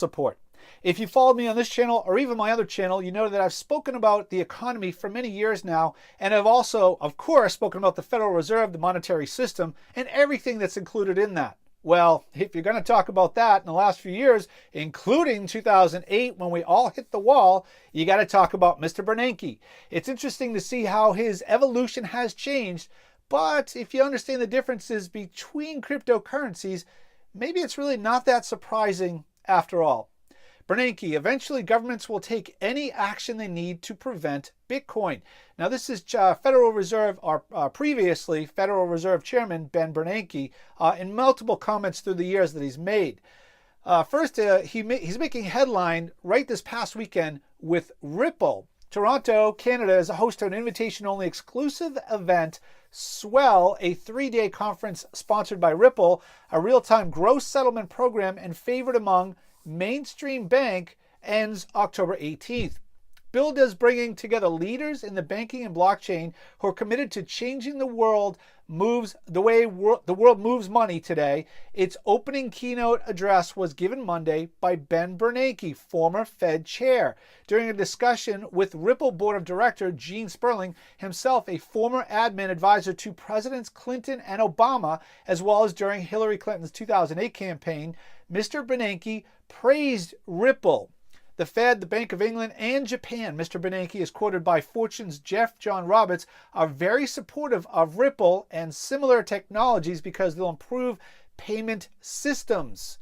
support. If you followed me on this channel or even my other channel, you know that I've spoken about the economy for many years now, and I've also, of course, spoken about the Federal Reserve, the monetary system, and everything that's included in that. Well, if you're going to talk about that in the last few years, including 2008 when we all hit the wall, you got to talk about Mr. Bernanke. It's interesting to see how his evolution has changed, but if you understand the differences between cryptocurrencies, maybe it's really not that surprising after all. Bernanke, eventually governments will take any action they need to prevent Bitcoin. Now this is Federal Reserve, or previously Federal Reserve Chairman Ben Bernanke, in multiple comments through the years that he's made. First, he's making headline right this past weekend with Ripple. Toronto, Canada is a host to an invitation-only exclusive event, SWELL, a 3-day conference sponsored by Ripple, a real-time gross settlement program and favored among mainstream bank, ends October 18th. Billed as bringing together leaders in the banking and blockchain who are committed to changing the world the way the world moves money today. Its opening keynote address was given Monday by Ben Bernanke, former Fed chair, during a discussion with Ripple board of director Gene Sperling, himself a former admin advisor to Presidents Clinton and Obama, as well as during Hillary Clinton's 2008 campaign. Mr. Bernanke praised Ripple, the Fed, the Bank of England, and Japan. Mr. Bernanke is quoted by Fortune's Jeff John Roberts, are very supportive of Ripple and similar technologies because they'll improve payment systems.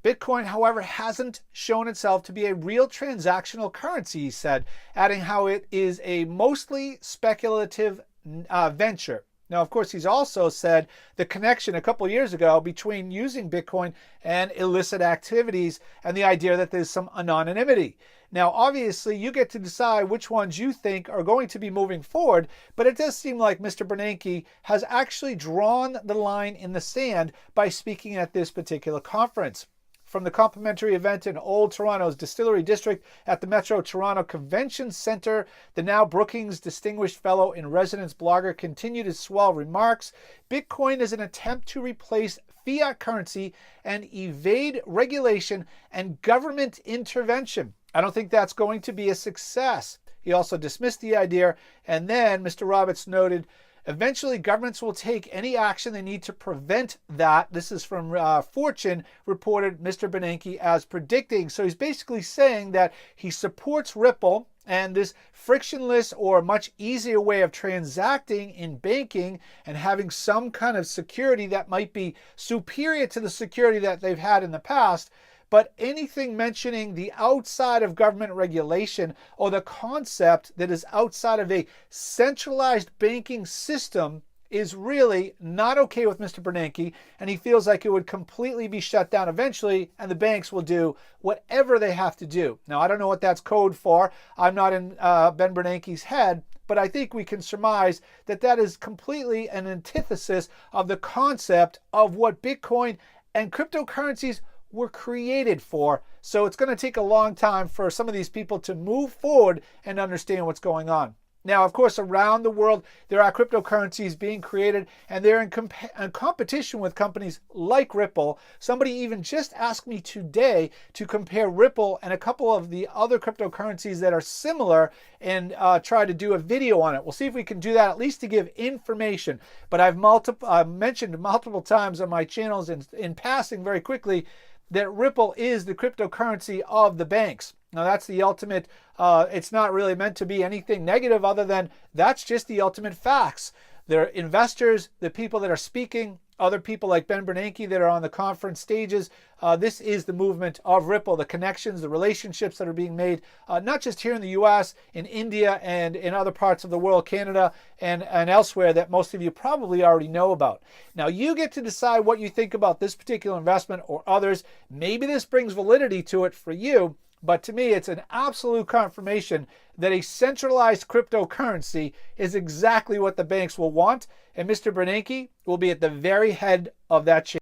Bitcoin, however, hasn't shown itself to be a real transactional currency, he said, adding how it is a mostly speculative venture. Now, of course, he's also said the connection a couple years ago between using Bitcoin and illicit activities and the idea that there's some anonymity. Now, obviously, you get to decide which ones you think are going to be moving forward, but it does seem like Mr. Bernanke has actually drawn the line in the sand by speaking at this particular conference. From the complimentary event in Old Toronto's Distillery District at the Metro Toronto Convention Centre, the now Brookings Distinguished Fellow in Residence blogger continued his SWELL remarks. Bitcoin is an attempt to replace fiat currency and evade regulation and government intervention. I don't think that's going to be a success. He also dismissed the idea, and then Mr. Roberts noted, eventually, governments will take any action they need to prevent that. This is from Fortune, reported Mr. Bernanke as predicting. So he's basically saying that he supports Ripple and this frictionless or much easier way of transacting in banking and having some kind of security that might be superior to the security that they've had in the past. But anything mentioning the outside of government regulation or the concept that is outside of a centralized banking system is really not okay with Mr. Bernanke, and he feels like it would completely be shut down eventually, and the banks will do whatever they have to do. Now, I don't know what that's code for. I'm not in Ben Bernanke's head, but I think we can surmise that that is completely an antithesis of the concept of what Bitcoin and cryptocurrencies were created for. So it's going to take a long time for some of these people to move forward and understand what's going on. Now, of course, around the world, there are cryptocurrencies being created, and they're in competition with companies like Ripple. Somebody even just asked me today to compare Ripple and a couple of the other cryptocurrencies that are similar and try to do a video on it. We'll see if we can do that, at least to give information. But I've mentioned multiple times on my channels in passing very quickly that Ripple is the cryptocurrency of the banks. Now that's the ultimate, it's not really meant to be anything negative other than that's just the ultimate facts. They're investors, the people that are speaking, other people like Ben Bernanke that are on the conference stages. This is the movement of Ripple, the connections, the relationships that are being made, not just here in the US, in India and in other parts of the world, Canada and elsewhere that most of you probably already know about. Now you get to decide what you think about this particular investment or others. Maybe this brings validity to it for you. But to me, it's an absolute confirmation that a centralized cryptocurrency is exactly what the banks will want. And Mr. Bernanke will be at the very head of that chain.